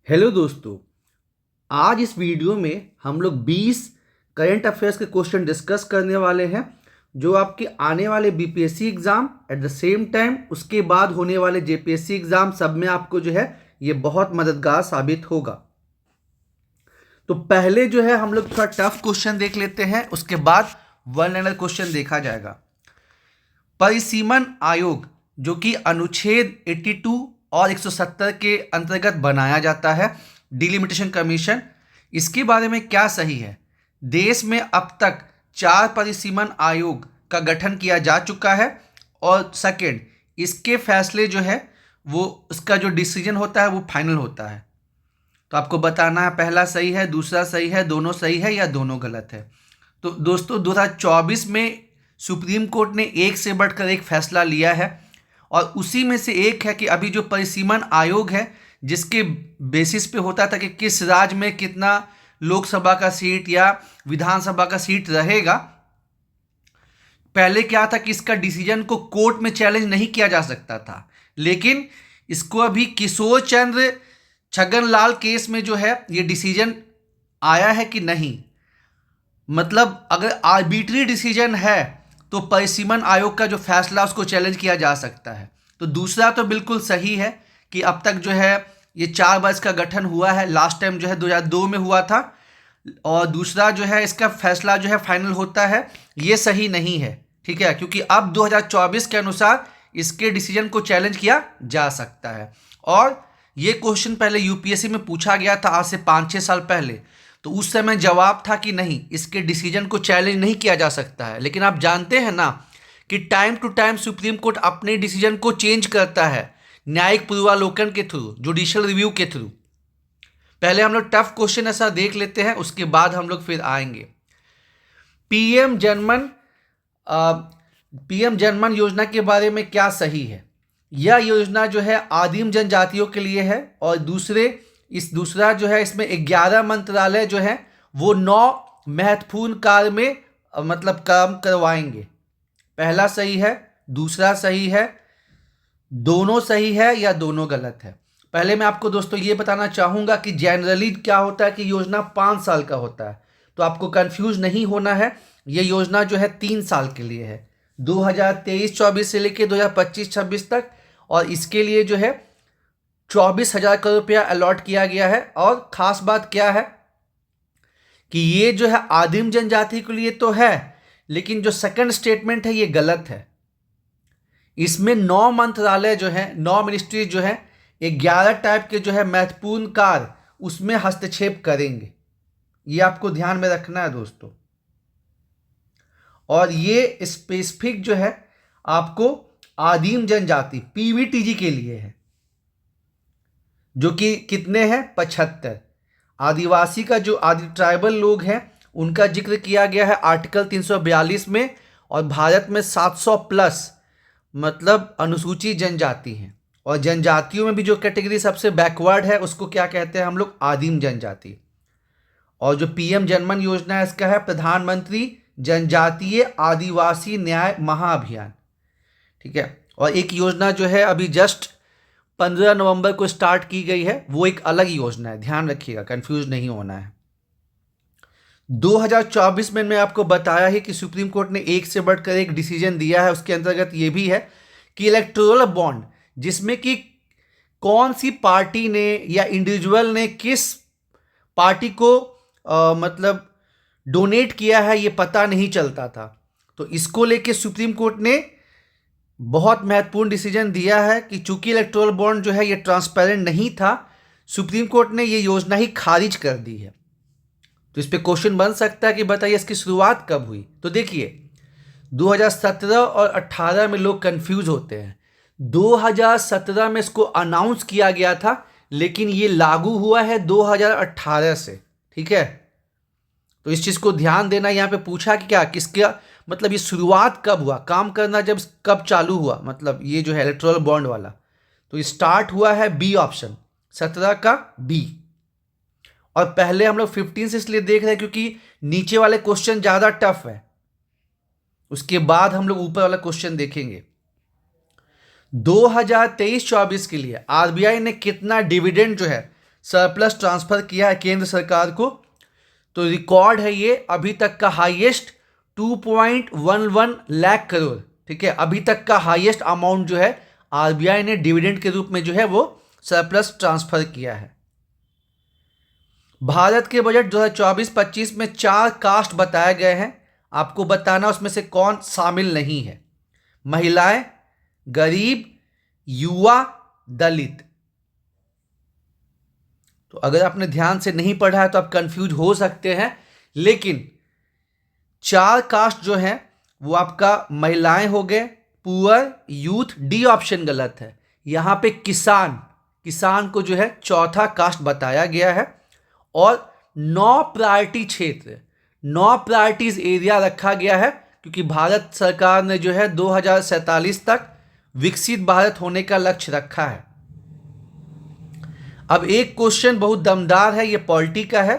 Hello दोस्तों। आज इस वीडियो में हम लोग 20 करंट अफेयर्स के क्वेश्चन डिस्कस करने वाले हैं जो आपके आने वाले BPSC exam at the same time उसके बाद होने वाले जेपीएससी एग्ज़ाम सब में आपको जो है ये बहुत मददगार साबित होगा। तो पहले जो है हम लोग थोड़ा टफ क्वेश्चन देख लेते हैं, उसके बाद वन लाइनर क्वेश्चन देखा जाएगा। परिसीमन आयोग जो कि अनुच्छेद 82 और 170 के अंतर्गत बनाया जाता है, डिलिमिटेशन कमीशन, इसके बारे में क्या सही है? देश में अब तक 4 परिसीमन आयोग का गठन किया जा चुका है और सेकंड, इसके फैसले जो है वो उसका जो डिसीजन होता है वो फाइनल होता है। तो आपको बताना है पहला सही है, दूसरा सही है, दोनों सही है या दोनों गलत है। तो दोस्तों 2024 में सुप्रीम कोर्ट ने एक से बढ़कर एक फैसला लिया है और उसी में से एक है कि अभी जो परिसीमन आयोग है जिसके बेसिस पे होता था कि किस राज्य में कितना लोकसभा का सीट या विधानसभा का सीट रहेगा, पहले क्या था कि इसका डिसीजन को कोर्ट में चैलेंज नहीं किया जा सकता था, लेकिन इसको अभी किशोर चंद्र छगनलाल केस में जो है ये डिसीजन आया है कि नहीं, मतलब अगर आर्बिट्री डिसीजन है तो परिसीमन आयोग का जो फैसला उसको चैलेंज किया जा सकता है। तो दूसरा तो बिल्कुल सही है कि अब तक जो है ये 4 बार इसका गठन हुआ है, लास्ट टाइम जो है 2002 में हुआ था, और दूसरा जो है इसका फैसला जो है फाइनल होता है, ये सही नहीं है, ठीक है, क्योंकि अब 2024 के अनुसार इसके डिसीजन को चैलेंज किया जा सकता है। और ये क्वेश्चन पहले यूपीएससी में पूछा गया था आज से 5-6 साल पहले, तो उस समय जवाब था कि नहीं, इसके डिसीजन को चैलेंज नहीं किया जा सकता है। लेकिन आप जानते हैं ना कि time to time supreme court अपने डिसीजन को चेंज करता है न्यायिक पूर्वालोकन के थ्रू, जुडिशियल रिव्यू के थ्रू। पहले हम लोग टफ क्वेश्चन ऐसा देख लेते हैं, उसके बाद हम लोग फिर आएंगे। पीएम जनमन योजना के बारे में क्या सही है? यह योजना जो है आदिम जनजातियों के लिए है और दूसरा जो है इसमें 11 मंत्रालय जो है वो 9 महत्वपूर्ण कार्य में मतलब काम करवाएंगे। पहला सही है, दूसरा सही है, दोनों सही है या दोनों गलत है? पहले मैं आपको दोस्तों ये बताना चाहूँगा कि जनरली क्या होता है कि योजना 5 साल का होता है, तो आपको कंफ्यूज नहीं होना है। ये योजना जो है 3 साल के लिए है, 2023-24 से लेकर 2025-26 तक, और इसके लिए जो है 24,000 करोड़ रुपया अलॉट किया गया है। और ख़ास बात क्या है कि ये जो है आदिम जनजाति के लिए तो है, लेकिन जो सेकंड स्टेटमेंट है ये गलत है। इसमें 9 मंत्रालय जो है, 9 मिनिस्ट्री जो है, 11 टाइप के जो है महत्वपूर्ण कार्य उसमें हस्तक्षेप करेंगे, ये आपको ध्यान में रखना है दोस्तों। और ये स्पेसिफिक जो है आपको आदिम जनजाति पीवीटीजी के लिए है, जो कि कितने हैं? 75। आदिवासी का जो आदि ट्राइबल लोग हैं उनका जिक्र किया गया है आर्टिकल 342 में, और भारत में 700 प्लस मतलब अनुसूचित जनजाति हैं, और जनजातियों में भी जो कैटेगरी सबसे बैकवर्ड है उसको क्या कहते हैं हम लोग? आदिम जनजाति। और जो पीएम जनमन योजना है इसका है प्रधानमंत्री जनजातीय आदिवासी न्याय महाअभियान, ठीक है। और एक योजना जो है अभी जस्ट 15 नवंबर को स्टार्ट की गई है, वो एक अलग योजना है, ध्यान रखिएगा, कंफ्यूज नहीं होना है। 2024 में मैं आपको बताया ही कि सुप्रीम कोर्ट ने एक से बढ़कर एक डिसीजन दिया है, उसके अंतर्गत ये भी है कि इलेक्टोरल बॉन्ड, जिसमें कि कौन सी पार्टी ने या इंडिविजुअल ने किस पार्टी को मतलब डोनेट किया है ये पता नहीं चलता था, तो इसको लेके सुप्रीम कोर्ट ने बहुत महत्वपूर्ण डिसीजन दिया है कि चूंकि इलेक्टोरल बॉन्ड जो है ये ट्रांसपेरेंट नहीं था, सुप्रीम कोर्ट ने ये योजना ही खारिज कर दी है। तो इस पे क्वेश्चन बन सकता है कि बताइए इसकी शुरुआत कब हुई? तो देखिए 2017 और 18 में लोग कंफ्यूज होते हैं। 2017 में इसको अनाउंस किया गया था, लेकिन ये लागू हुआ है 2018 से, ठीक है। तो इस चीज़ को ध्यान देना। यहाँ पे पूछा कि क्या किसका मतलब ये शुरुआत कब हुआ काम करना, जब कब चालू हुआ, मतलब ये जो है इलेक्टोरल बॉन्ड वाला, तो स्टार्ट हुआ है बी ऑप्शन 17 का बी। और पहले हम लोग 15 से इसलिए देख रहे हैं क्योंकि नीचे वाले क्वेश्चन ज़्यादा टफ है, उसके बाद हम लोग ऊपर वाला क्वेश्चन देखेंगे। 2023-24 के लिए आरबीआई ने कितना डिविडेंड जो है सरप्लस ट्रांसफ़र किया है केंद्र सरकार को, तो रिकॉर्ड है ये अभी तक का हाईएस्ट 2.11 लाख करोड़। ठीक है, अभी तक का हाईएस्ट अमाउंट जो है आरबीआई ने डिविडेंड के रूप में जो है वो सरप्लस ट्रांसफ़र किया है। भारत के बजट 2024-25 में 4 कास्ट बताए गए हैं, आपको बताना उसमें से कौन शामिल नहीं है। महिलाएं, गरीब, युवा, दलित। तो अगर आपने ध्यान से नहीं पढ़ा है तो आप कंफ्यूज हो सकते हैं, लेकिन 4 कास्ट जो है वो आपका महिलाएं हो गए, पुअर, यूथ, डी ऑप्शन गलत है। यहाँ पे किसान को जो है चौथा कास्ट बताया गया है। और 9 प्रायोरिटी क्षेत्र, 9 प्रायोरिटीज एरिया रखा गया है, क्योंकि भारत सरकार ने जो है 2047 तक विकसित भारत होने का लक्ष्य रखा है। अब एक क्वेश्चन बहुत दमदार है, ये पॉलिटी का है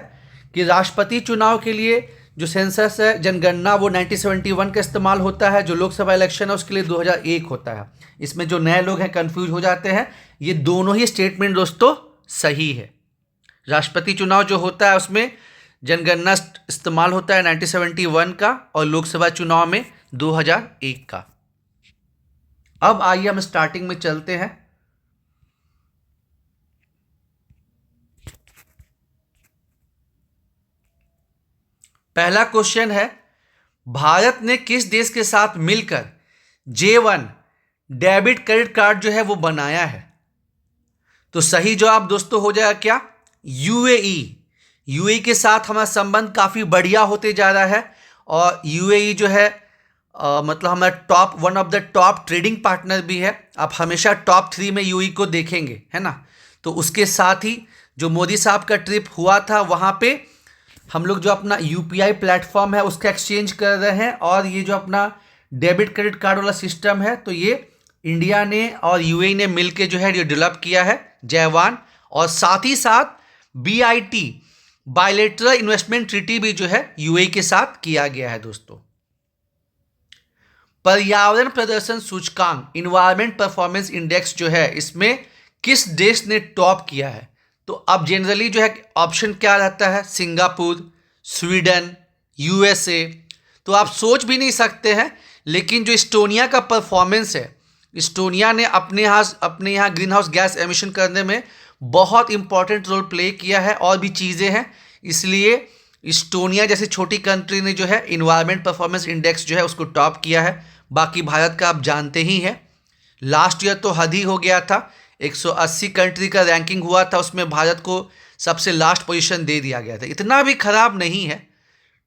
कि राष्ट्रपति चुनाव के लिए जो सेंसस है, जनगणना, वो 1971 का इस्तेमाल होता है। जो लोकसभा इलेक्शन है उसके लिए 2001 होता है। इसमें जो नए लोग हैं कंफ्यूज हो जाते हैं, ये दोनों ही स्टेटमेंट दोस्तों सही है। राष्ट्रपति चुनाव जो होता है उसमें जनगणना इस्तेमाल होता है 1971 का, और लोकसभा चुनाव में 2001 का। अब आइए हम स्टार्टिंग में चलते हैं। पहला क्वेश्चन है, भारत ने किस देश के साथ मिलकर J1 डेबिट क्रेडिट कार्ड जो है वो बनाया है? तो सही जवाब दोस्तों हो जाएगा क्या? यूएई के साथ हमारा संबंध काफ़ी बढ़िया होते जा रहा है। और यूएई जो है मतलब हमारा one of the top trading partner भी है। आप हमेशा टॉप 3 में यूएई को देखेंगे, है ना। तो उसके साथ ही जो मोदी साहब का ट्रिप हुआ था, वहाँ पे हम लोग जो अपना यूपीआई प्लेटफॉर्म है उसका एक्सचेंज कर रहे हैं। और ये जो अपना डेबिट क्रेडिट कार्ड वाला सिस्टम है, तो ये इंडिया ने और यूएई ने मिलकर जो है ये डेवलप किया है, J1। और साथ ही साथ BIT, बायलैटरल इन्वेस्टमेंट ट्रीटी भी जो है यूएई के साथ किया गया है दोस्तों। पर्यावरण प्रदर्शन सूचकांक, इन्वायरमेंट परफॉर्मेंस इंडेक्स जो है, इसमें किस देश ने टॉप किया है? तो अब जनरली जो है ऑप्शन क्या रहता है? Singapore, Sweden, USA. तो आप सोच भी नहीं सकते हैं, लेकिन जो इस्टोनिया का परफॉर्मेंस है, इस्टोनिया ने अपने यहाँ ग्रीन हाउस गैस एमिशन करने में बहुत इंपॉर्टेंट रोल प्ले किया है। और भी चीज़ें हैं, इसलिए इस्टोनिया जैसी छोटी कंट्री ने जो है इन्वायरमेंट परफॉर्मेंस इंडेक्स जो है उसको टॉप किया है। बाकी भारत का आप जानते ही हैं, लास्ट ईयर तो हद ही हो गया था। 180 कंट्री का रैंकिंग हुआ था, उसमें भारत को सबसे लास्ट पोजीशन दे दिया गया था। इतना भी खराब नहीं है,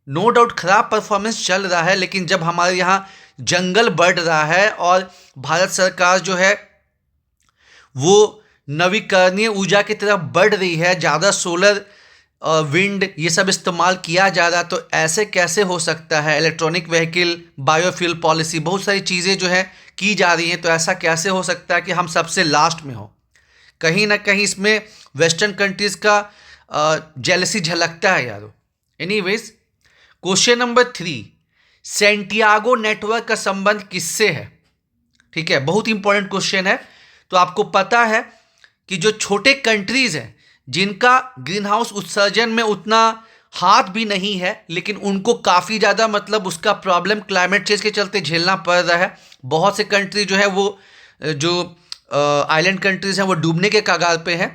नो डाउट खराब परफॉर्मेंस चल रहा है, लेकिन जब हमारे यहाँ जंगल बढ़ रहा है और भारत सरकार जो है वो नवीकरणीय ऊर्जा की तरफ बढ़ रही है, ज़्यादा सोलर, विंड, ये सब इस्तेमाल किया जा रहा, तो ऐसे कैसे हो सकता है? इलेक्ट्रॉनिक व्हीकल, बायोफ्यूल पॉलिसी, बहुत सारी चीज़ें जो है की जा रही हैं, तो ऐसा कैसे हो सकता है कि हम सबसे लास्ट में हो? कहीं ना कहीं इसमें वेस्टर्न कंट्रीज़ का जेलसी झलकता है यारो। Anyways, question number 3, Santiago network का संबंध किससे है? ठीक है, बहुत इंपॉर्टेंट क्वेश्चन है। तो आपको पता है कि जो छोटे कंट्रीज़ हैं जिनका ग्रीन हाउस उत्सर्जन में उतना हाथ भी नहीं है, लेकिन उनको काफ़ी ज़्यादा मतलब उसका प्रॉब्लम क्लाइमेट चेंज के चलते झेलना पड़ रहा है। बहुत से कंट्री जो है वो जो आइलैंड कंट्रीज़ हैं वो डूबने के कगार पे हैं।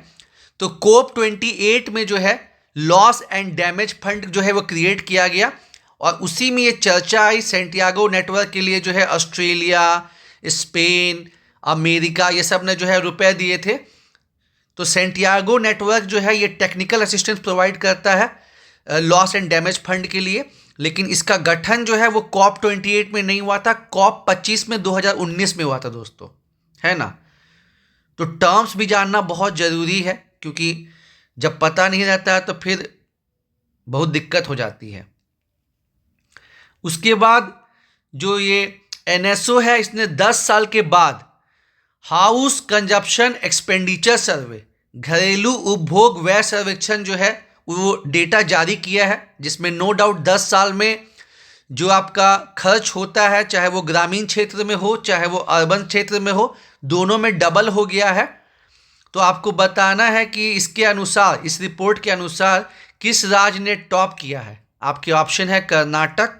तो COP28 में जो है लॉस एंड डैमेज फंड जो है वो क्रिएट किया गया, और उसी में ये चर्चा आई सैंटियागो नेटवर्क के लिए जो है ऑस्ट्रेलिया, स्पेन, अमेरिका, ये सब ने जो है रुपए दिए थे। तो सैंटियागो नेटवर्क जो है ये टेक्निकल असिस्टेंस प्रोवाइड करता है लॉस एंड डैमेज फंड के लिए, लेकिन इसका गठन जो है वो COP28 में नहीं हुआ था, COP25 में 2019 में हुआ था दोस्तों, है ना। तो टर्म्स भी जानना बहुत ज़रूरी है, क्योंकि जब पता नहीं रहता है तो फिर बहुत दिक्कत हो जाती है। उसके बाद जो ये NSO है, इसने 10 साल के बाद हाउस कंजप्शन एक्सपेंडिचर सर्वे, घरेलू उपभोग व्यय सर्वेक्षण जो है वो डेटा जारी किया है, जिसमें नो डाउट 10 साल में जो आपका खर्च होता है, चाहे वो ग्रामीण क्षेत्र में हो चाहे वो अर्बन क्षेत्र में हो, दोनों में डबल हो गया है। तो आपको बताना है कि इसके अनुसार, इस रिपोर्ट के अनुसार किस राज्य ने टॉप किया है। आपके ऑप्शन है कर्नाटक,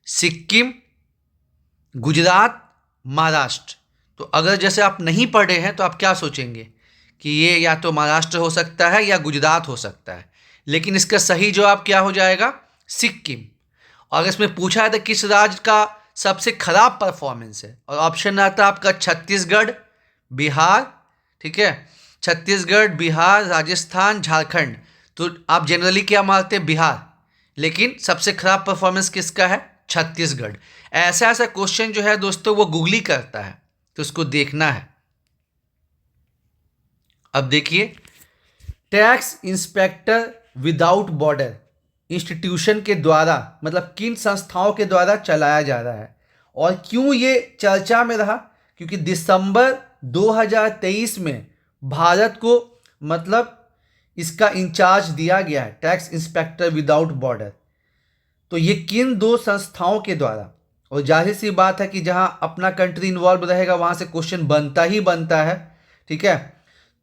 सिक्किम, गुजरात, महाराष्ट्र। तो अगर जैसे आप नहीं पढ़े हैं तो आप क्या सोचेंगे कि ये या तो महाराष्ट्र हो सकता है या गुजरात हो सकता है, लेकिन इसका सही जवाब क्या हो जाएगा? सिक्किम। और इसमें पूछा है था किस राज्य का सबसे खराब परफॉर्मेंस है, और ऑप्शन आता है आपका छत्तीसगढ़, बिहार, ठीक है, छत्तीसगढ़, बिहार, राजस्थान, झारखंड। तो आप जनरली क्या मानते हैं? बिहार, लेकिन सबसे खराब परफॉर्मेंस किसका है? छत्तीसगढ़। ऐसा ऐसा क्वेश्चन जो है दोस्तों वो गूगली करता है, तो उसको देखना है। अब देखिए, tax inspector without border institution के द्वारा, मतलब किन संस्थाओं के द्वारा चलाया जा रहा है, और क्यों ये चर्चा में रहा? क्योंकि दिसंबर 2023 में भारत को मतलब इसका इंचार्ज दिया गया है, टैक्स इंस्पेक्टर विदाउट बॉर्डर। तो ये किन दो संस्थाओं के द्वारा? और जाहिर सी बात है कि जहां अपना कंट्री इन्वॉल्व रहेगा वहां से क्वेश्चन बनता ही बनता है, ठीक है।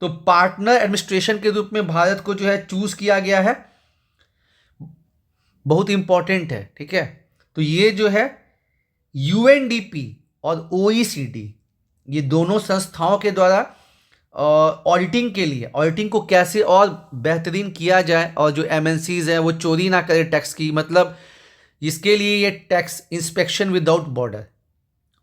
तो पार्टनर एडमिनिस्ट्रेशन के रूप में भारत को जो है चूज किया गया है, बहुत इंपॉर्टेंट है, ठीक है। तो ये जो है यूएनडीपी और ओईसीडी, ये दोनों संस्थाओं के द्वारा ऑडिटिंग के लिए, ऑडिटिंग को कैसे और बेहतरीन किया जाए और जो एमएनसीज हैं वो चोरी ना करें टैक्स की, मतलब इसके लिए ये टैक्स इंस्पेक्शन विदाउट बॉर्डर।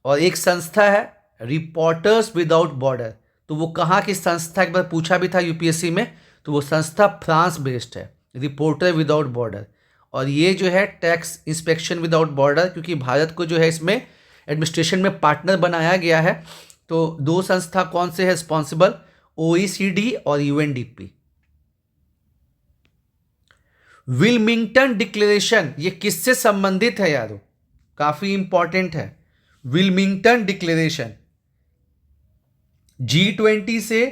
और एक संस्था है रिपोर्टर्स विदाउट बॉर्डर, तो वो कहाँ की संस्था, एक बार पूछा भी था यूपीएससी में, तो वो संस्था फ्रांस बेस्ड है, रिपोर्टर विदाउट बॉर्डर। और ये जो है टैक्स इंस्पेक्शन विदाउट बॉर्डर, क्योंकि भारत को जो है इसमें एडमिनिस्ट्रेशन में पार्टनर बनाया गया है, तो दो संस्था कौन से है रिस्पॉन्सिबल? ओईसीडी और यूएनडीपी। विल्मिंगटन डिक्लेरेशन ये किससे संबंधित है यारों? काफी इंपॉर्टेंट है। विल्मिंगटन डिक्लेरेशन G20 से,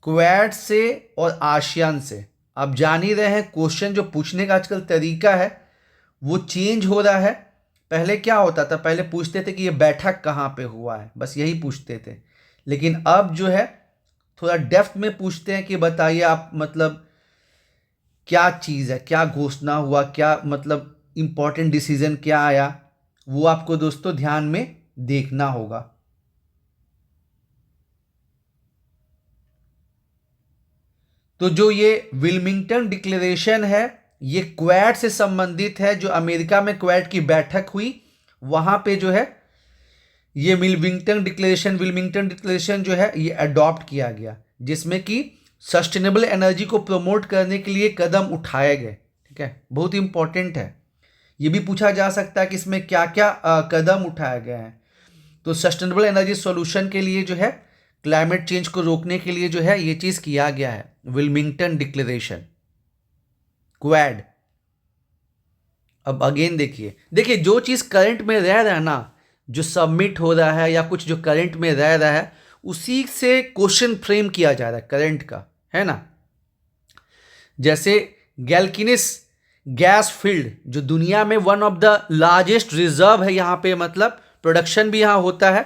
क्वाड से और आसियान से। आप जान ही रहे हैं क्वेश्चन जो पूछने का आजकल तरीका है वो चेंज हो रहा है। पहले क्या होता था? पहले पूछते थे कि ये बैठक कहाँ पे हुआ है, बस यही पूछते थे। लेकिन अब जो है थोड़ा डेप्थ में पूछते हैं कि बताइए आप, मतलब क्या चीज़ है, क्या घोषणा हुआ, क्या मतलब इंपॉर्टेंट डिसीजन क्या आया, वो आपको दोस्तों ध्यान में देखना होगा। तो जो ये विल्मिंगटन डिक्लेरेशन है ये क्वाड से संबंधित है। जो अमेरिका में क्वाड की बैठक हुई वहां पे जो है ये विल्मिंगटन डिक्लेरेशन जो है ये अडॉप्ट किया गया, जिसमें कि सस्टेनेबल एनर्जी को प्रमोट करने के लिए कदम उठाए गए, ठीक है। बहुत इंपॉर्टेंट है। ये भी पूछा जा सकता है कि इसमें क्या क्या कदम उठाए गए हैं। तो सस्टेनेबल एनर्जी सॉल्यूशन के लिए जो है, क्लाइमेट चेंज को रोकने के लिए जो है ये चीज़ किया गया है, विल्मिंगटन डिक्लेरेशन, क्वाड। अब अगेन देखिए जो चीज़ करंट में रह रहा है ना, जो सबमिट हो रहा है या कुछ जो करंट में रह रहा है उसी से क्वेश्चन फ्रेम किया जा रहा है करंट का, है ना। जैसे गैल्किनिस गैस फील्ड जो दुनिया में one of the largest reserve है, यहाँ पे मतलब प्रोडक्शन भी यहाँ होता है।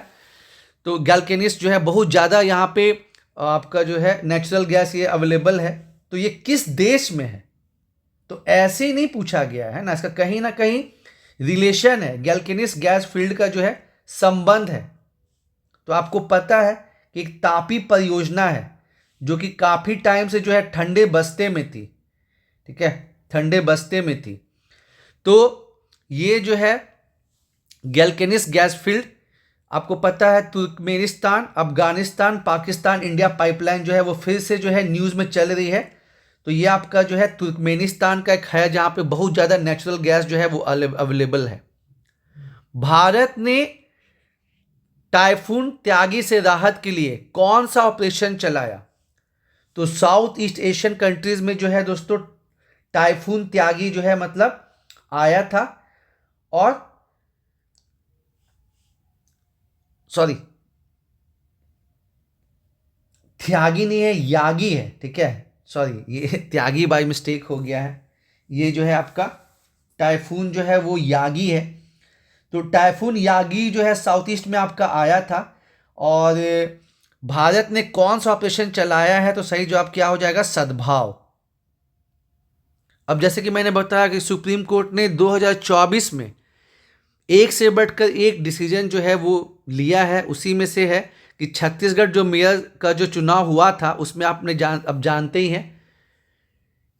तो गैल्किनिस जो है बहुत ज़्यादा यहाँ पे आपका जो है नेचुरल गैस ये अवेलेबल है। तो ये किस देश में है? तो ऐसे ही नहीं पूछा गया है ना, इसका कहीं ना कहीं रिलेशन है, गैल्किनिस गैस फील्ड का जो है संबंध है। तो आपको पता है कि एक तापी परियोजना है जो कि काफ़ी टाइम से जो है ठंडे बस्ते में थी, ठीक है, ठंडे बस्ते में थी। तो ये जो है गैल्किनिस गैस फील्ड, आपको पता है Turkmenistan, Afghanistan, Pakistan, India pipeline जो है वो फिर से जो है न्यूज़ में चल रही है। तो ये आपका जो है तुर्कमेनिस्तान का एक है जहाँ पे बहुत ज़्यादा नेचुरल गैस जो है वो अवेलेबल है। भारत ने टाइफून त्यागी से राहत के लिए कौन सा ऑपरेशन चलाया? तो साउथ ईस्ट एशियन कंट्रीज में जो है दोस्तों टाइफून त्यागी जो है मतलब आया था, और सॉरी त्यागी नहीं है, यागी है, ठीक है, सॉरी ये त्यागी बाय मिस्टेक हो गया है। ये जो है आपका टाइफून जो है वो यागी है। तो टाइफून यागी जो है साउथ ईस्ट में आपका आया था, और भारत ने कौन सा ऑपरेशन चलाया है? तो सही जवाब क्या हो जाएगा? सद्भाव। अब जैसे कि मैंने बताया कि सुप्रीम कोर्ट ने 2024 में एक से बढ़कर एक डिसीजन जो है वो लिया है। उसी में से है कि छत्तीसगढ़ जो मेयर का जो चुनाव हुआ था उसमें आपने अब जानते ही हैं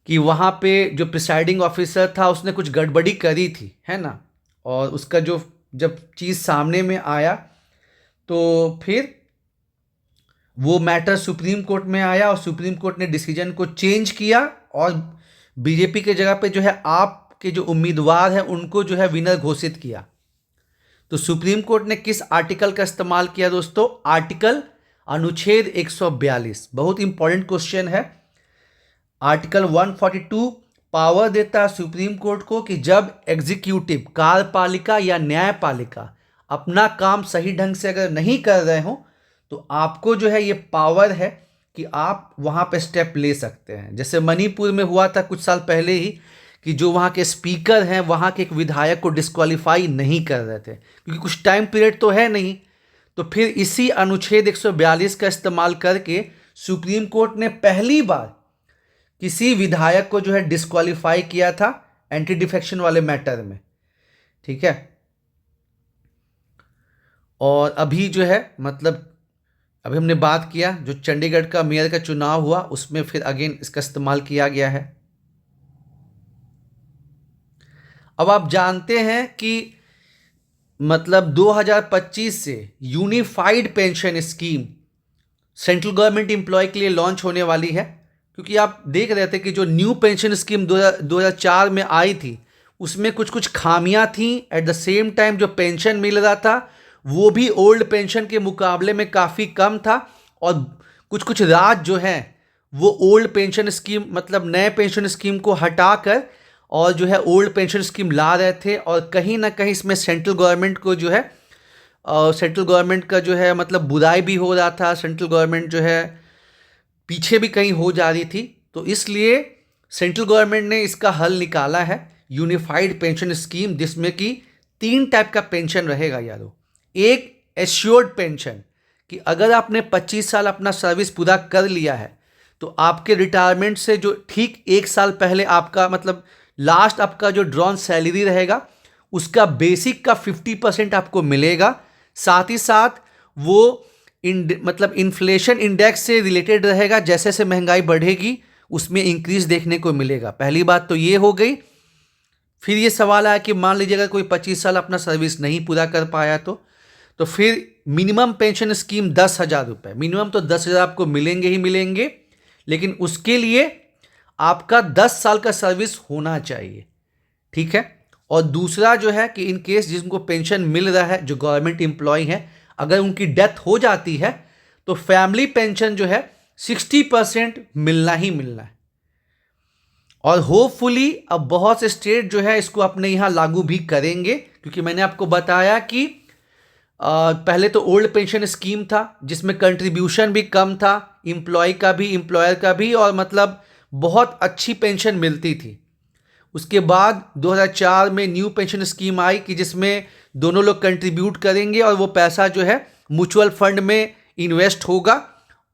कि वहाँ पे जो प्रिसाइडिंग ऑफिसर था उसने कुछ गड़बड़ी करी थी, है ना। और उसका जो जब चीज़ सामने में आया तो फिर वो मैटर सुप्रीम कोर्ट में आया और सुप्रीम कोर्ट ने डिसीजन को चेंज किया और बीजेपी के जगह पे जो है आपके जो उम्मीदवार हैं उनको जो है विनर घोषित किया। तो सुप्रीम कोर्ट ने किस आर्टिकल का इस्तेमाल किया दोस्तों? आर्टिकल अनुच्छेद 142। बहुत इंपॉर्टेंट क्वेश्चन है। आर्टिकल 142 पावर देता है सुप्रीम कोर्ट को कि जब एग्जीक्यूटिव, कार्यपालिका या न्यायपालिका अपना काम सही ढंग से अगर नहीं कर रहे हो तो आपको जो है ये पावर है कि आप वहाँ पे स्टेप ले सकते हैं। जैसे मणिपुर में हुआ था कुछ साल पहले ही कि जो वहाँ के स्पीकर हैं वहाँ के एक विधायक को डिस्क्वालीफाई नहीं कर रहे थे क्योंकि कुछ टाइम पीरियड तो है नहीं। तो फिर इसी अनुच्छेद 142 का इस्तेमाल करके सुप्रीम कोर्ट ने पहली बार किसी विधायक को जो है डिस्क्वालीफाई किया था एंटी डिफेक्शन वाले मैटर में, ठीक है। और अभी जो है मतलब अभी हमने बात किया जो चंडीगढ़ का मेयर का चुनाव हुआ उसमें फिर अगेन इसका इस्तेमाल किया गया है। अब आप जानते हैं कि मतलब 2025 से unified pension scheme central government employ के लिए लॉन्च होने वाली है। क्योंकि आप देख रहे थे कि जो न्यू पेंशन स्कीम 2004 में आई थी उसमें कुछ कुछ खामियां थी। एट द सेम टाइम जो पेंशन मिल रहा था वो भी ओल्ड पेंशन के मुकाबले में काफ़ी कम था और कुछ कुछ राज्य जो हैं वो ओल्ड पेंशन स्कीम मतलब नए पेंशन स्कीम को हटाकर और जो है ओल्ड पेंशन स्कीम ला रहे थे। और कहीं ना कहीं इसमें सेंट्रल गवर्नमेंट को जो है सेंट्रल गवर्नमेंट का जो है मतलब बुराई भी हो रहा था। सेंट्रल गवर्नमेंट जो है पीछे भी कहीं हो जा रही थी। तो इसलिए सेंट्रल गवर्नमेंट ने इसका हल निकाला है यूनिफाइड पेंशन स्कीम, जिसमें कि 3 टाइप का पेंशन रहेगा यारों। एक एश्योर्ड पेंशन कि अगर आपने 25 साल अपना सर्विस पूरा कर लिया है तो आपके रिटायरमेंट से जो ठीक 1 साल पहले आपका मतलब लास्ट आपका जो ड्रॉन सैलरी रहेगा उसका बेसिक का 50% आपको मिलेगा। साथ ही साथ वो मतलब इन्फ्लेशन इंडेक्स से रिलेटेड रहेगा। जैसे जैसे महंगाई बढ़ेगी उसमें इंक्रीज देखने को मिलेगा। पहली बात तो ये हो गई। फिर ये सवाल आया कि मान लीजिए अगर कोई 25 साल अपना सर्विस नहीं पूरा कर पाया तो फिर मिनिमम पेंशन स्कीम 10,000 रुपये, मिनिमम तो 10,000 आपको मिलेंगे ही मिलेंगे, लेकिन उसके लिए आपका 10 साल का सर्विस होना चाहिए, ठीक है। और दूसरा जो है कि इन केस जिनको पेंशन मिल रहा है जो गवर्नमेंट एम्प्लॉय हैं अगर उनकी डेथ हो जाती है तो फैमिली पेंशन जो है 60% मिलना ही मिलना है। और होपफुली अब बहुत से स्टेट जो है इसको अपने यहाँ लागू भी करेंगे क्योंकि मैंने आपको बताया कि पहले तो ओल्ड पेंशन स्कीम था जिसमें कंट्रीब्यूशन भी कम था, एम्प्लॉय का भी एम्प्लॉयर का भी, और मतलब बहुत अच्छी पेंशन मिलती थी। उसके बाद 2004 में न्यू पेंशन स्कीम आई कि जिसमें दोनों लोग कंट्रीब्यूट करेंगे और वो पैसा जो है म्यूचुअल फंड में इन्वेस्ट होगा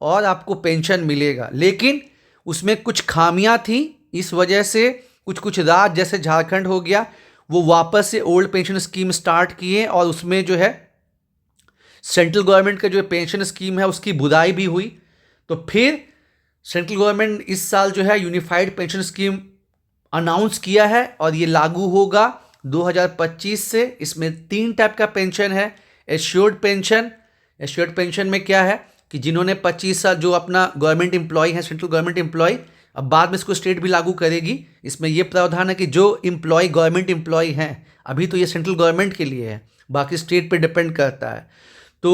और आपको पेंशन मिलेगा। लेकिन उसमें कुछ खामियां थी, इस वजह से कुछ कुछ राज्य जैसे झारखंड हो गया वो वापस से ओल्ड पेंशन स्कीम स्टार्ट किए और उसमें जो है सेंट्रल गवर्नमेंट का जो पेंशन स्कीम है उसकी बुराई भी हुई। तो फिर सेंट्रल गवर्नमेंट इस साल जो है यूनिफाइड पेंशन स्कीम अनाउंस किया है और ये लागू होगा 2025 से। इसमें 3 टाइप का पेंशन है। एश्योर्ड पेंशन, एश्योर्ड पेंशन में क्या है कि जिन्होंने 25 साल जो अपना गवर्नमेंट एम्प्लॉय है, सेंट्रल गवर्नमेंट एम्प्लॉय, अब बाद में इसको स्टेट भी लागू करेगी। इसमें यह प्रावधान है कि जो एम्प्लॉय गवर्नमेंट एम्प्लॉय हैं, अभी तो ये सेंट्रल गवर्नमेंट के लिए है, बाकी स्टेट पे डिपेंड करता है। तो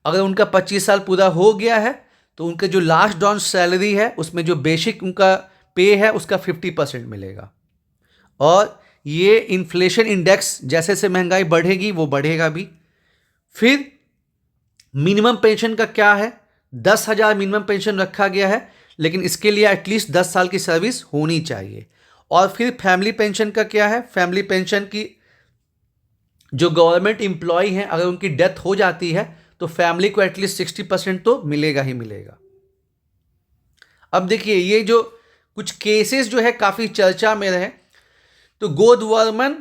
अगर उनका 25 साल पूरा हो गया है तो उनके जो लास्ट डॉन सैलरी है उसमें जो बेसिक उनका पे है उसका 50% मिलेगा। और ये इन्फ्लेशन इंडेक्स जैसे जैसे महंगाई बढ़ेगी वो बढ़ेगा भी। फिर मिनिमम पेंशन का क्या है, 10,000 मिनिमम पेंशन रखा गया है, लेकिन इसके लिए एटलीस्ट 10 साल की सर्विस होनी चाहिए। और फिर फैमिली पेंशन का क्या है, फैमिली पेंशन की जो गवर्नमेंट एम्प्लॉय हैं अगर उनकी डेथ हो जाती है तो फैमिली को एटलीस्ट 60% तो मिलेगा ही मिलेगा। अब देखिए ये जो कुछ केसेस जो है काफ़ी चर्चा में रहे, तो गोदवर्मन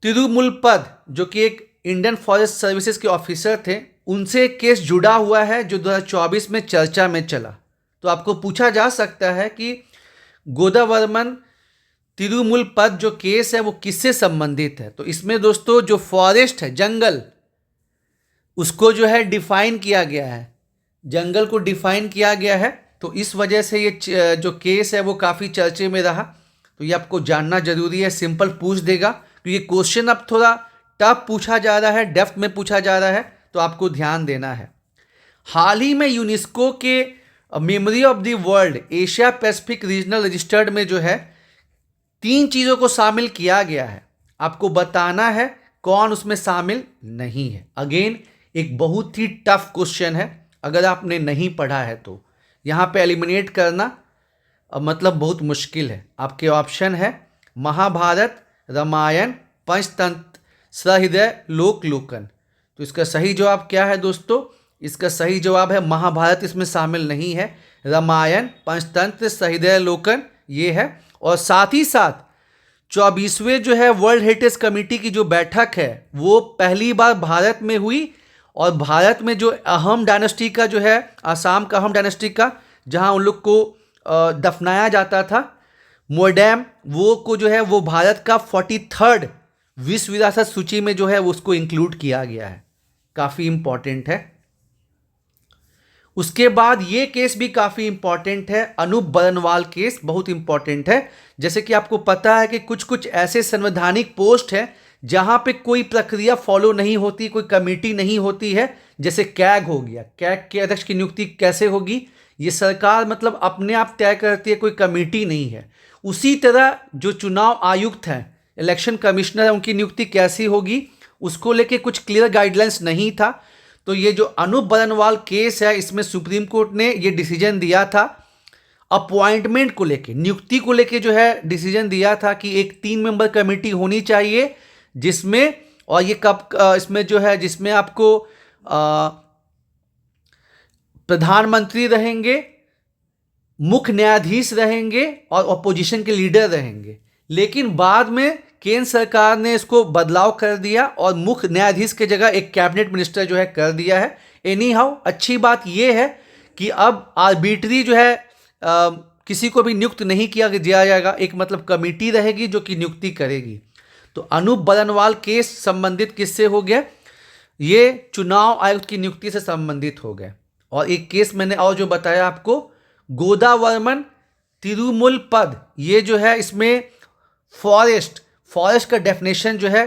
तिरुमुलपद जो कि एक इंडियन फॉरेस्ट सर्विसेज के ऑफिसर थे, उनसे एक केस जुड़ा हुआ है जो 2024 में चर्चा में चला। तो आपको पूछा जा सकता है कि गोदावर्मन तिरुमुलपद जो केस है वो किससे संबंधित है। तो इसमें दोस्तों जो फॉरेस्ट है, जंगल, उसको जो है डिफाइन किया गया है, जंगल को डिफाइन किया गया है। तो इस वजह से ये जो केस है वो काफ़ी चर्चे में रहा। तो ये आपको जानना जरूरी है, सिंपल पूछ देगा क्योंकि क्वेश्चन अब थोड़ा टफ पूछा जा रहा है, डेप्थ में पूछा जा रहा है, तो आपको ध्यान देना है। हाल ही में यूनेस्को के memory of the world Asia Pacific regional registered में जो है 3 चीज़ों को शामिल किया गया है। आपको बताना है कौन उसमें शामिल नहीं है। अगेन एक बहुत ही टफ क्वेश्चन है, अगर आपने नहीं पढ़ा है तो यहाँ पे एलिमिनेट करना मतलब बहुत मुश्किल है। आपके ऑप्शन है महाभारत, रामायण, पंचतंत्र, सहृदय, लोकलोकन। तो इसका सही जवाब क्या है दोस्तों? इसका सही जवाब है महाभारत इसमें शामिल नहीं है, रामायण, पंचतंत्र, सहृदय लोकन ये है। और साथ ही साथ 24वें जो है वर्ल्ड हेरिटेज कमेटी की जो बैठक है वो पहली बार भारत में हुई, और भारत में जो अहम डायनेस्टी का जो है, आसाम का अहम डायनेस्टी का, जहां उन लोग को दफनाया जाता था, मोडेम, वो को जो है वो भारत का 43rd विश्व विरासत सूची में जो है वो उसको इंक्लूड किया गया है। काफ़ी इंपॉर्टेंट है। उसके बाद ये केस भी काफ़ी इंपॉर्टेंट है, अनूप बरनवाल केस बहुत इंपॉर्टेंट है। जैसे कि आपको पता है कि कुछ कुछ ऐसे संवैधानिक पोस्ट हैं जहां पे कोई प्रक्रिया फॉलो नहीं होती, कोई कमेटी नहीं होती है। जैसे कैग हो गया, कैग के अध्यक्ष की नियुक्ति कैसे होगी? ये सरकार मतलब अपने आप तय करती है, कोई कमेटी नहीं है। उसी तरह जो चुनाव आयुक्त हैं, इलेक्शन कमिश्नर है, उनकी नियुक्ति कैसी होगी उसको लेके कुछ क्लियर गाइडलाइंस नहीं था। तो ये जो अनूप बरनवाल केस है, इसमें सुप्रीम कोर्ट ने ये डिसीजन दिया था, अपॉइंटमेंट को लेके, नियुक्ति को लेके जो है डिसीजन दिया था कि एक 3 मेंबर कमेटी होनी चाहिए जिसमें, और ये कब इसमें जो है जिसमें आपको प्रधानमंत्री रहेंगे, मुख्य न्यायाधीश रहेंगे और ऑपोजिशन के लीडर रहेंगे। लेकिन बाद में केंद्र सरकार ने इसको बदलाव कर दिया और मुख्य न्यायाधीश के जगह एक कैबिनेट मिनिस्टर जो है कर दिया है। एनी हाउ अच्छी बात यह है कि अब आर्बिट्री जो है किसी को भी नियुक्त नहीं किया जाएगा, एक मतलब कमेटी रहेगी जो कि नियुक्ति करेगी। तो अनूप बरनवाल केस संबंधित किससे हो गया? ये चुनाव आयुक्त की नियुक्ति से संबंधित हो गए। और एक केस मैंने और जो बताया आपको, गोदावर्मन तिरुमुलपद, ये जो है इसमें फॉरेस्ट का डेफिनेशन जो है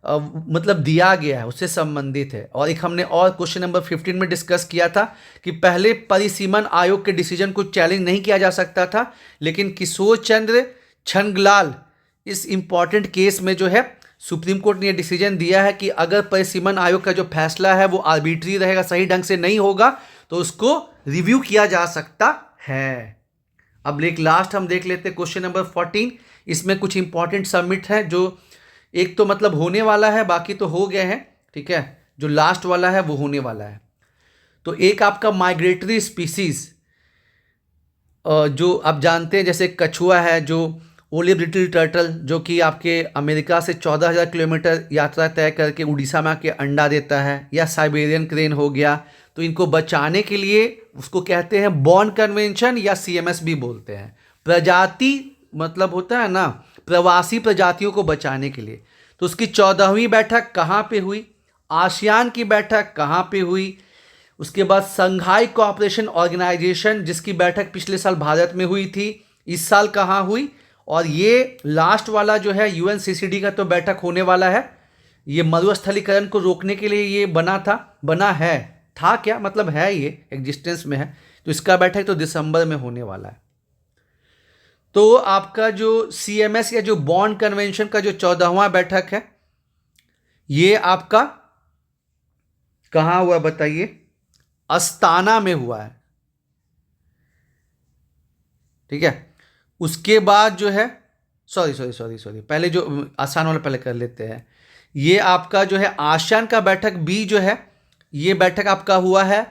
मतलब दिया गया है, उससे संबंधित है। और एक हमने और क्वेश्चन नंबर 15 में डिस्कस किया था कि पहले परिसीमन आयोग के डिसीजन को चैलेंज नहीं किया जा सकता था, लेकिन किशोर चंद्र छंगलाल इस इंपॉर्टेंट केस में जो है सुप्रीम कोर्ट ने यह डिसीजन दिया है कि अगर परिसीमन आयोग का जो फैसला है वो आर्बिट्री रहेगा, सही ढंग से नहीं होगा, तो उसको रिव्यू किया जा सकता है। अब एक लास्ट हम देख लेते हैं क्वेश्चन नंबर 14। इसमें कुछ इंपॉर्टेंट सबमिट है, जो एक तो मतलब होने वाला है, बाकी तो हो गए हैं, ठीक है। जो लास्ट वाला है वो होने वाला है। तो एक आपका माइग्रेटरी स्पीसीज, जो आप जानते हैं जैसे कछुआ है, जो ओलिव लिटिल टर्टल, जो कि आपके अमेरिका से 14,000 किलोमीटर यात्रा तय करके उड़ीसा में आके अंडा देता है, या साइबेरियन क्रेन हो गया। तो इनको बचाने के लिए उसको कहते हैं बॉर्न कन्वेंशन या CMS भी बोलते हैं। प्रजाति मतलब होता है ना, प्रवासी प्रजातियों को बचाने के लिए। तो उसकी 14वीं बैठक कहाँ पे हुई? आसियान की बैठक कहाँ पे हुई? उसके बाद संघाई कोऑपरेशन ऑर्गेनाइजेशन, जिसकी बैठक पिछले साल भारत में हुई थी, इस साल कहाँ हुई? और ये लास्ट वाला जो है UNCCD का तो बैठक होने वाला है। ये मरुस्थलीकरण को रोकने के लिए ये बना था क्या मतलब है, ये एग्जिस्टेंस में है। तो इसका बैठक तो दिसंबर में होने वाला है। तो आपका जो CMS या जो बॉन्ड कन्वेंशन का जो 14वां बैठक है, ये आपका कहाँ हुआ बताइए? अस्ताना में हुआ है, ठीक है। उसके बाद जो है सॉरी पहले जो आसान वाला पहले कर लेते हैं। ये आपका जो है आसियान का बैठक भी जो है ये बैठक आपका हुआ है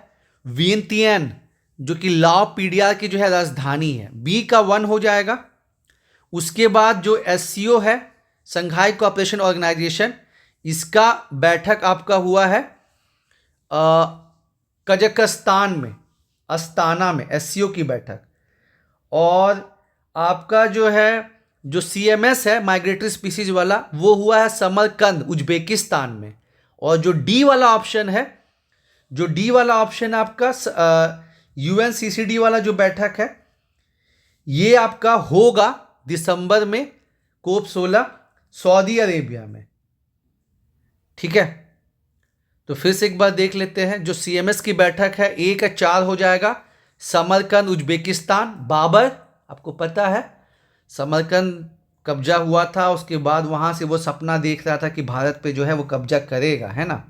वियंतियन, जो कि लाओ पीडिया की जो है राजधानी है। बी का 1 हो जाएगा। उसके बाद जो एससीओ है, संघाई कोऑपरेशन ऑर्गेनाइजेशन, इसका बैठक आपका हुआ है कजाकिस्तान में, अस्ताना में, एससीओ की बैठक। और आपका जो है जो सीएमएस है माइग्रेटरी स्पीसीज वाला, वो हुआ है समरकंद, उज्बेकिस्तान में। और जो डी वाला ऑप्शन है, जो डी वाला ऑप्शन आपका यूएनसीसीडी वाला जो बैठक है, ये आपका होगा दिसंबर में, कोप 16 सऊदी अरेबिया में। ठीक है, तो फिर से एक बार देख लेते हैं। जो सीएमएस की बैठक है, 1 का 4 हो जाएगा, समरकंद उज्बेकिस्तान। बाबर, आपको पता है समरकंद कब्जा हुआ था, उसके बाद वहाँ से वो सपना देख रहा था कि भारत पे जो है वो कब्जा करेगा, है ना।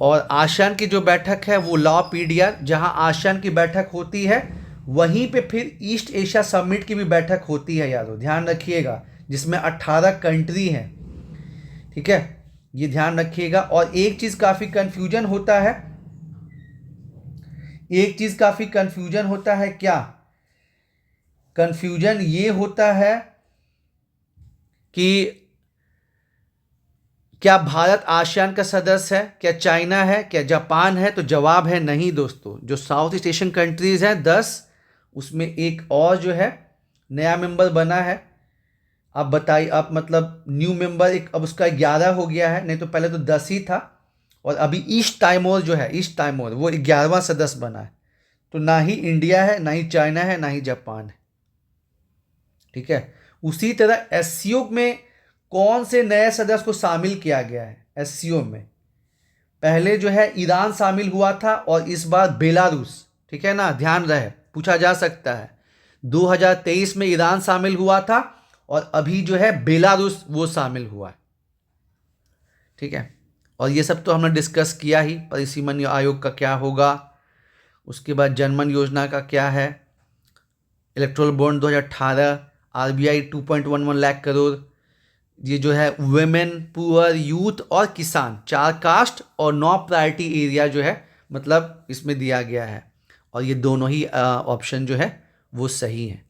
और आसियान की जो बैठक है वो लाओ पीडिया, जहाँ आसियान की बैठक होती है वहीं पे फिर ईस्ट एशिया समिट की भी बैठक होती है यारो, ध्यान रखिएगा, जिसमें 18 कंट्री हैं। ठीक है, ये ध्यान रखिएगा। और एक चीज़ काफ़ी कन्फ्यूजन होता है, एक चीज़ काफ़ी कन्फ्यूजन होता है। क्या कन्फ्यूजन ये होता है कि क्या भारत आसियान का सदस्य है, क्या चाइना है, क्या जापान है? तो जवाब है नहीं दोस्तों। जो साउथ ईस्ट एशियन कंट्रीज हैं 10, उसमें एक और जो है नया मेंबर बना है। आप बताइए, आप मतलब न्यू मेंबर एक, अब उसका 11 हो गया है, नहीं तो पहले तो 10 ही था। और अभी ईस्ट टाइमोर जो है, ईस्ट टाइमोर वो 11वां सदस्य बना है। तो ना ही इंडिया है, ना ही चाइना है, ना ही जापान है। ठीक है, उसी तरह एससीओ में कौन से नए सदस्य को शामिल किया गया है? एससीओ में पहले जो है ईरान शामिल हुआ था, और इस बार बेलारूस। ठीक है ना, ध्यान रहे, पूछा जा सकता है। 2023 में ईरान शामिल हुआ था, और अभी जो है बेलारूस वो शामिल हुआ है। ठीक है, और ये सब तो हमने डिस्कस किया ही। परिसीमन आयोग का क्या होगा, उसके बाद जनमन योजना का क्या है, electoral bond 2018, RBI 2.11 lakh crore, ये जो है वुमेन, पुअर, यूथ और किसान, 4 कास्ट और 9 प्रायोरिटी एरिया जो है मतलब इसमें दिया गया है। और ये दोनों ही ऑप्शन जो है वो सही हैं।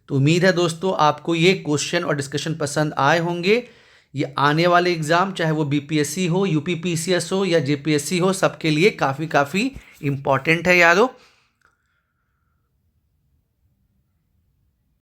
तो उम्मीद है दोस्तों आपको ये क्वेश्चन और डिस्कशन पसंद आए होंगे। ये आने वाले एग्ज़ाम, चाहे वो बीपीएससी हो, यूपीपीसीएस हो या जेपीएससी हो, सबके लिए काफ़ी इम्पॉर्टेंट है यारों।